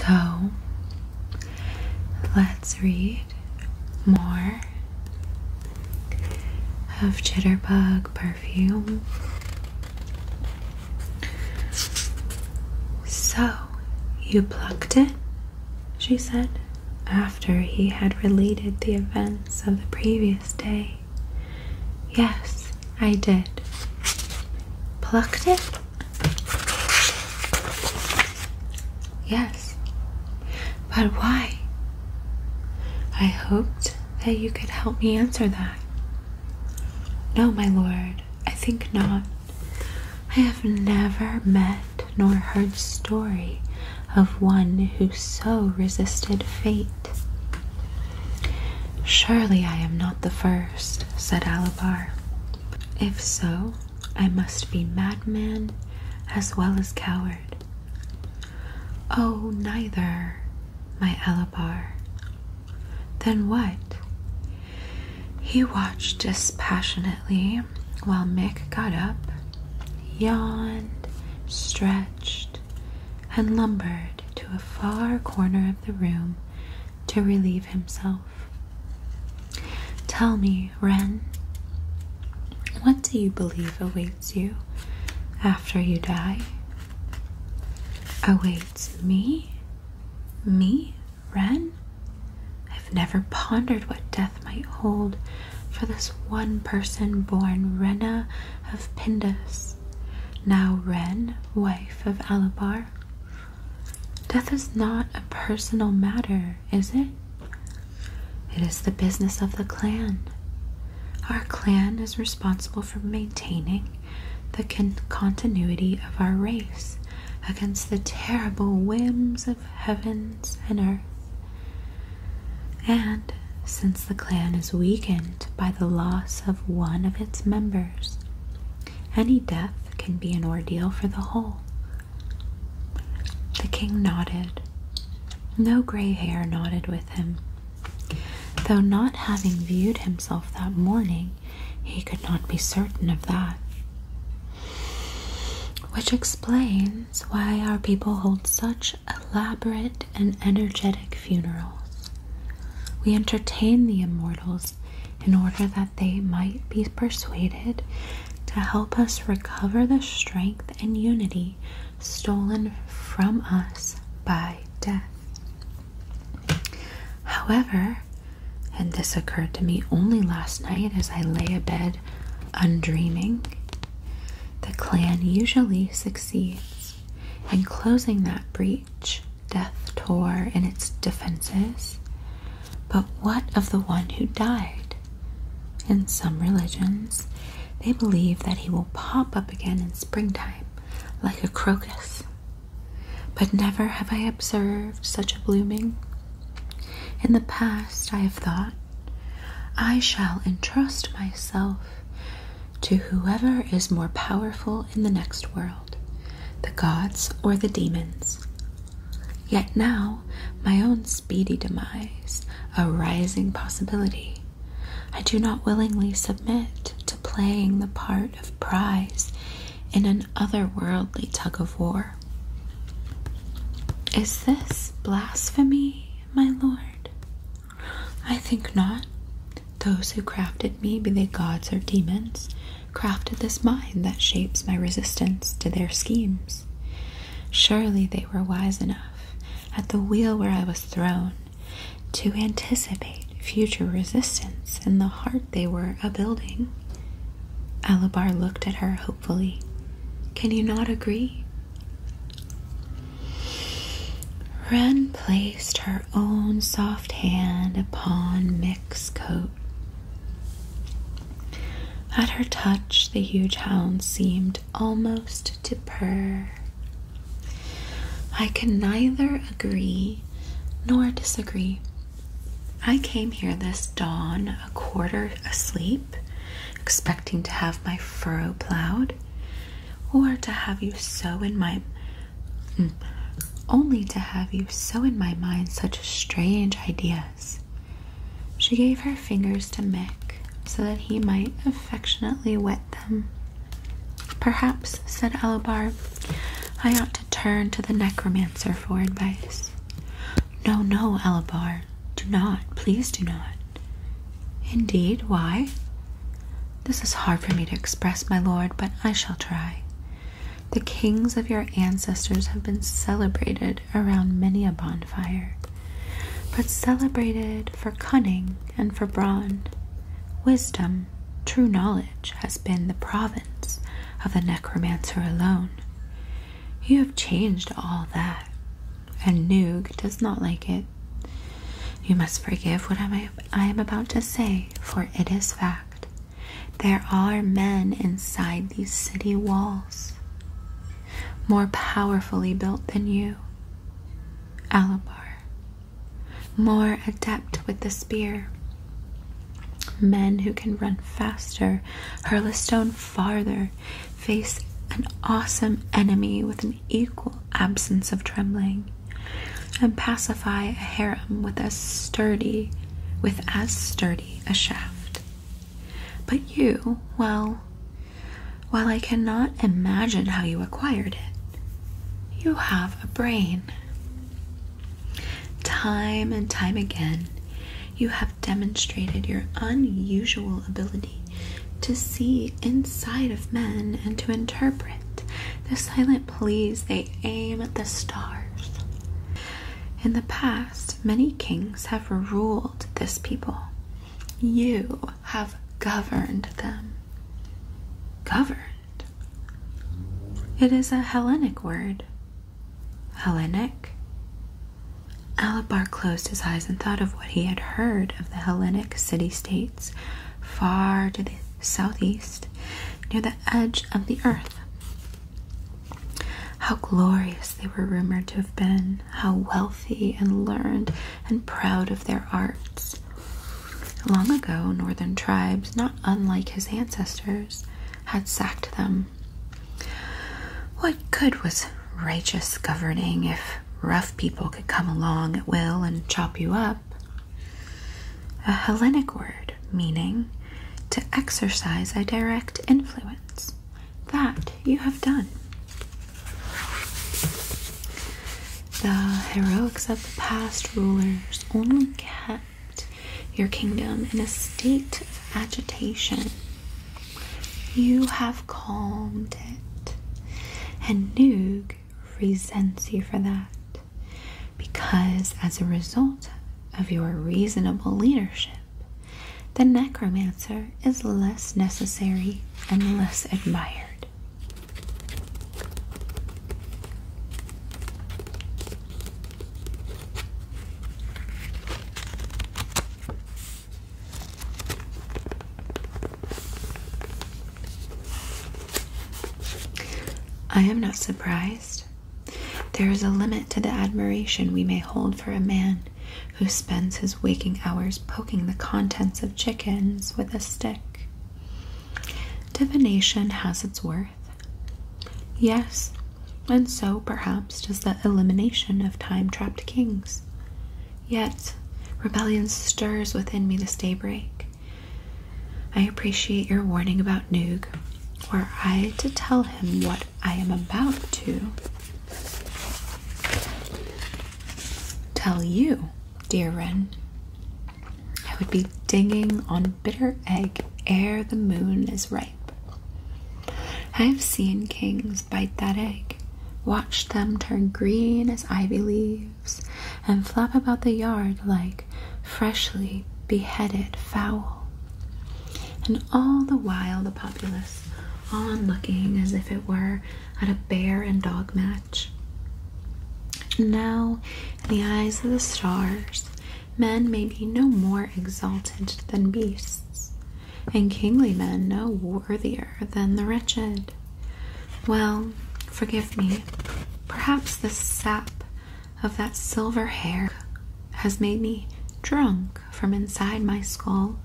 So, let's read more of Jitterbug Perfume. So, you plucked it? She said, after he had related the events of the previous day. Yes, I did. Plucked it? Yes. But why? I hoped that you could help me answer that. No, my lord, I think not. I have never met nor heard story of one who so resisted fate. Surely I am not the first, said Alabar. If so, I must be madman as well as coward. Oh, neither, my Alabar. Then what? He watched dispassionately while Mick got up, yawned, stretched, and lumbered to a far corner of the room to relieve himself. Tell me, Wren, what do you believe awaits you after you die? Awaits me? Me, Wren? I've never pondered what death might hold for this one person born Renna of Pindus, now Wren, wife of Alabar. Death is not a personal matter, is it? It is the business of the clan. Our clan is responsible for maintaining the continuity of our race against the terrible whims of heavens and earth. And since the clan is weakened by the loss of one of its members, any death can be an ordeal for the whole. The king nodded. No gray hair nodded with him. Though not having viewed himself that morning, he could not be certain of that. Which explains why our people hold such elaborate and energetic funerals. We entertain the immortals in order that they might be persuaded to help us recover the strength and unity stolen from us by death. However, and this occurred to me only last night as I lay abed undreaming, the clan usually succeeds in closing that breach death tore in its defenses. But what of the one who died? In some religions, they believe that he will pop up again in springtime, like a crocus. But never have I observed such a blooming. In the past, I have thought, I shall entrust myself to whoever is more powerful in the next world, the gods or the demons. Yet now, my own speedy demise, a rising possibility, I do not willingly submit to playing the part of prize in an otherworldly tug-of-war. Is this blasphemy, my lord? I think not. Those who crafted me, be they gods or demons, crafted this mind that shapes my resistance to their schemes. Surely they were wise enough, at the wheel where I was thrown, to anticipate future resistance in the heart they were a-building. Alabar looked at her hopefully. Can you not agree? Wren placed her own soft hand upon Mick's coat. At her touch, the huge hound seemed almost to purr. I can neither agree nor disagree. I came here this dawn a quarter asleep, expecting to have my furrow plowed, or to have you sow in my... only to have you sow in my mind such strange ideas. She gave her fingers to Mick so that he might affectionately wet them. Perhaps, said Alabar, I ought to turn to the necromancer for advice. No, no, Alabar, do not, please do not. Indeed, why? This is hard for me to express, my lord, but I shall try. The kings of your ancestors have been celebrated around many a bonfire, but celebrated for cunning and for brawn. Wisdom, true knowledge, has been the province of the necromancer alone. You have changed all that, and Noog does not like it. You must forgive what I am about to say, for it is fact. There are men inside these city walls, more powerfully built than you, Alabar, more adept with the spear, men who can run faster, hurl a stone farther, face an awesome enemy with an equal absence of trembling, and pacify a harem with as sturdy a shaft. But you, well, while I cannot imagine how you acquired it, you have a brain. Time and time again, you have demonstrated your unusual ability to see inside of men and to interpret the silent pleas they aim at the stars. In the past, many kings have ruled this people. You have governed them. Governed. It is a Hellenic word. Hellenic? Alabar closed his eyes and thought of what he had heard of the Hellenic city-states far to the southeast, near the edge of the earth. How glorious they were rumored to have been, how wealthy and learned and proud of their arts. Long ago, northern tribes, not unlike his ancestors, had sacked them. What good was righteous governing if rough people could come along at will and chop you up? A Hellenic word meaning to exercise a direct influence. That you have done. The heroics of the past rulers only kept your kingdom in a state of agitation. You have calmed it, and Noog resents you for that, because as a result of your reasonable leadership, the necromancer is less necessary and less admired. I am not surprised. There is a limit to the admiration we may hold for a man who spends his waking hours poking the contents of chickens with a stick. Divination has its worth. Yes, and so perhaps does the elimination of time-trapped kings. Yet, rebellion stirs within me this daybreak. I appreciate your warning about Noog. Were I to tell him what I am about to tell you, dear Wren, I would be dinging on bitter egg ere the moon is ripe. I have seen kings bite that egg, watched them turn green as ivy leaves, and flap about the yard like freshly beheaded fowl. And all the while the populace on looking as if it were at a bear and dog match. Now, in the eyes of the stars, men may be no more exalted than beasts, and kingly men no worthier than the wretched. Well, forgive me, perhaps the sap of that silver hair has made me drunk from inside my skull,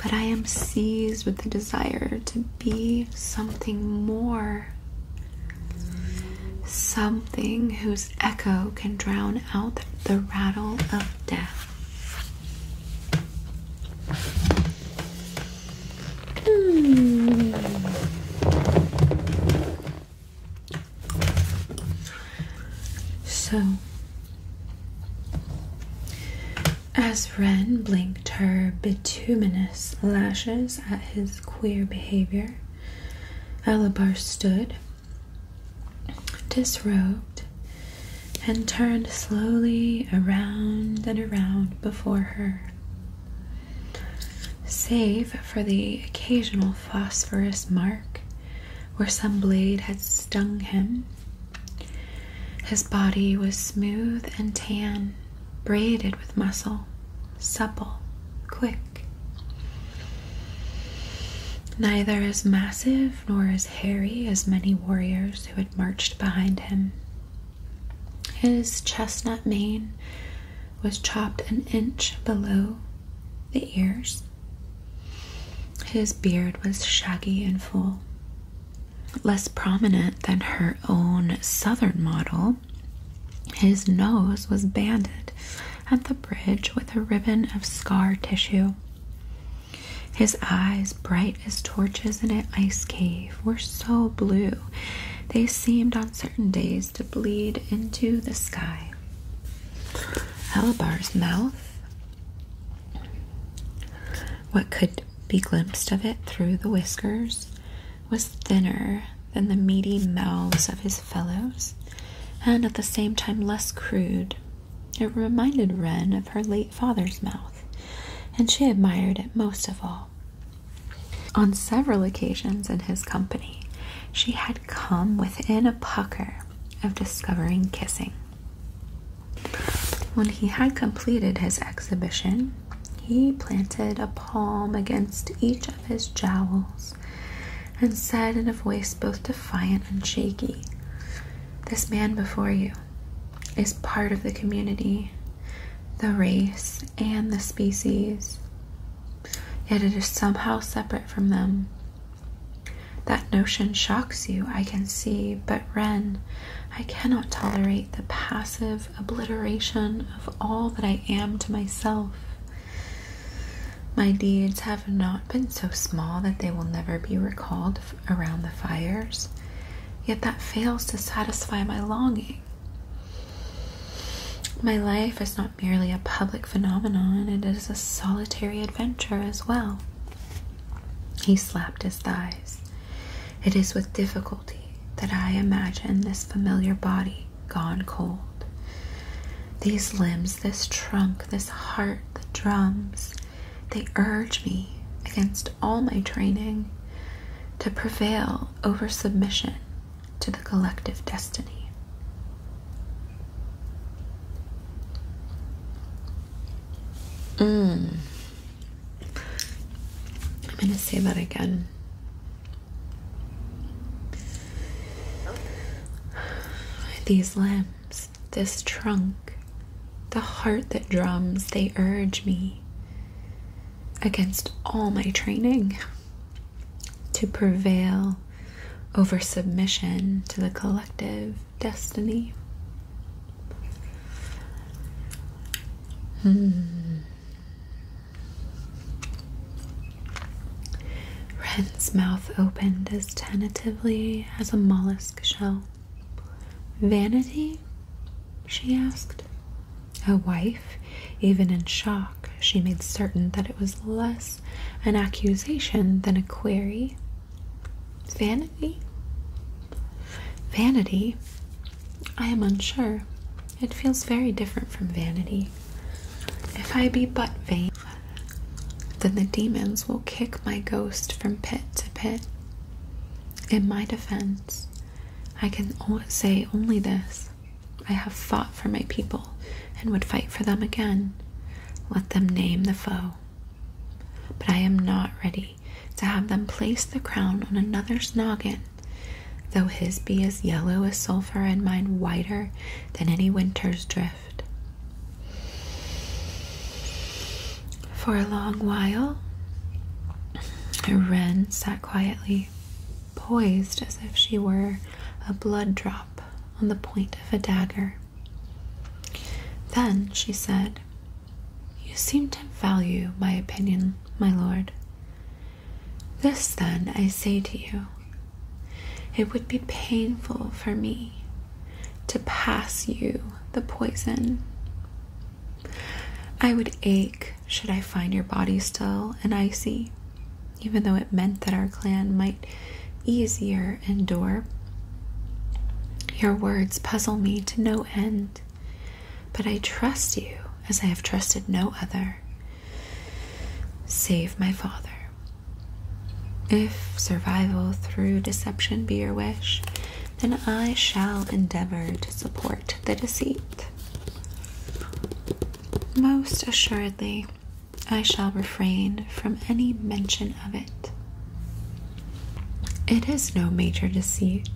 but I am seized with the desire to be something more. Something whose echo can drown out the rattle of death. So, As Wren blinked her bituminous lashes at his queer behavior, Alabar stood, disrobed, and turned slowly around and around before her. Save for the occasional phosphorus mark where some blade had stung him, his body was smooth and tan, braided with muscle, supple, quick. Neither as massive nor as hairy as many warriors who had marched behind him. His chestnut mane was chopped an inch below the ears. His beard was shaggy and full. Less prominent than her own southern model, his nose was banded at the bridge with a ribbon of scar tissue. His eyes, bright as torches in an ice cave, were so blue they seemed on certain days to bleed into the sky. Alabar's mouth, what could be glimpsed of it through the whiskers, was thinner than the meaty mouths of his fellows, and at the same time less crude. It reminded Wren of her late father's mouth, and she admired it most of all. On several occasions in his company, she had come within a pucker of discovering kissing. When he had completed his exhibition, he planted a palm against each of his jowls and said in a voice both defiant and shaky, "This man before you is part of the community, the race, and the species. Yet it is somehow separate from them. That notion shocks you, I can see, but Wren, I cannot tolerate the passive obliteration of all that I am to myself. My deeds have not been so small that they will never be recalled around the fires, yet that fails to satisfy my longing. My life is not merely a public phenomenon, it is a solitary adventure as well." He slapped his thighs. "It is with difficulty that I imagine this familiar body gone cold. These limbs, this trunk, this heart, the drums, they urge me, against all my training, to prevail over submission to the collective destiny." I'm going to say that again. These limbs, this trunk, the heart that drums, they urge me, against all my training, to prevail over submission to the collective destiny. Wren's mouth opened as tentatively as a mollusk shell. "Vanity?" she asked. A wife, even in shock, she made certain that it was less an accusation than a query. "Vanity? Vanity? I am unsure. It feels very different from vanity. If I be but vain, then the demons will kick my ghost from pit to pit. In my defense, I can say only this. I have fought for my people and would fight for them again. Let them name the foe. But I am not ready to have them place the crown on another's noggin, though his be as yellow as sulfur and mine whiter than any winter's drift." For a long while, Wren sat quietly, poised as if she were a blood drop on the point of a dagger. Then she said, "You seem to value my opinion, my lord. This, then, I say to you, it would be painful for me to pass you the poison. I would ache should I find your body still and icy, even though it meant that our clan might easier endure. Your words puzzle me to no end, but I trust you as I have trusted no other, save my father. If survival through deception be your wish, then I shall endeavor to support the deceit. Most assuredly, I shall refrain from any mention of it. It is no major deceit.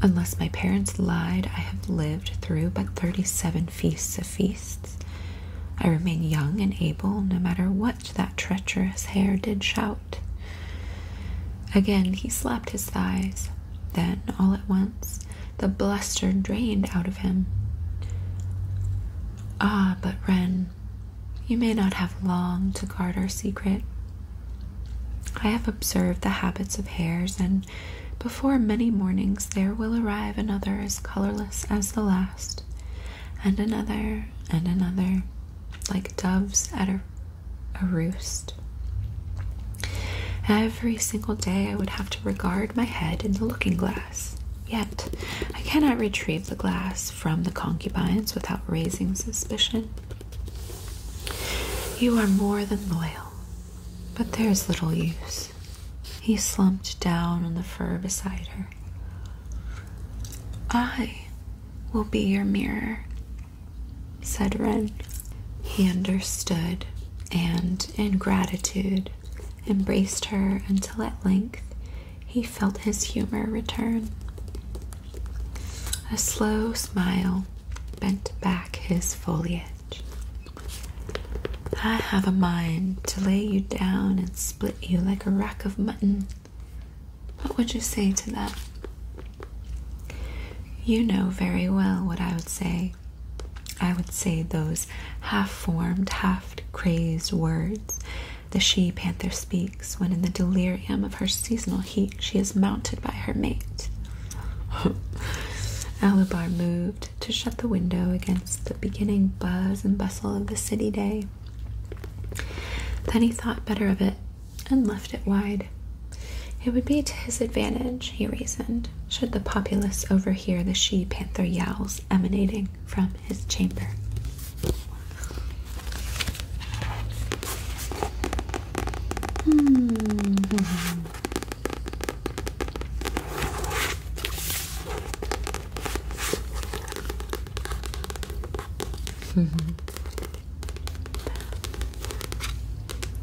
Unless my parents lied, I have lived through but 37 feasts of feasts. I remain young and able, no matter what that treacherous hair did shout. Again he slapped his thighs. Then, all at once, the bluster drained out of him. Ah, but Wren, you may not have long to guard our secret. I have observed the habits of hares, and before many mornings there will arrive another as colorless as the last, and another, like doves at a roost. Every single day I would have to regard my head in the looking glass, yet I cannot retrieve the glass from the concubines without raising suspicion. You are more than loyal, but there's little use. He slumped down on the fur beside her. I will be your mirror, said Wren. He understood, and in gratitude embraced her until at length he felt his humor return. A slow smile bent back his foliage. I have a mind to lay you down and split you like a rack of mutton. What would you say to that? You know very well what I would say. I would say those half-formed, half-crazed words the she-panther speaks when in the delirium of her seasonal heat she is mounted by her mate. Alubar moved to shut the window against the beginning buzz and bustle of the city day. Then he thought better of it and left it wide. It would be to his advantage, he reasoned, should the populace overhear the she-panther yowls emanating from his chamber.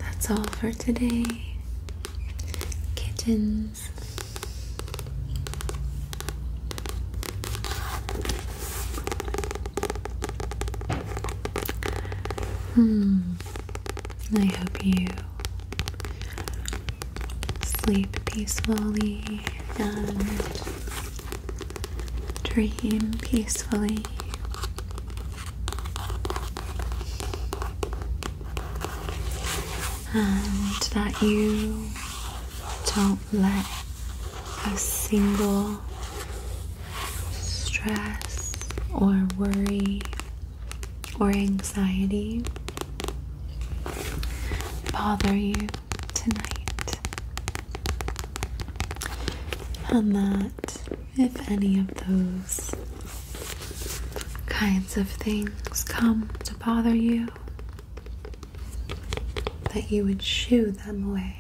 That's all for today, kittens. I hope you sleep peacefully and dream peacefully. And that you don't let a single stress or worry or anxiety bother you tonight. And that if any of those kinds of things come to bother you, that you would shoo them away.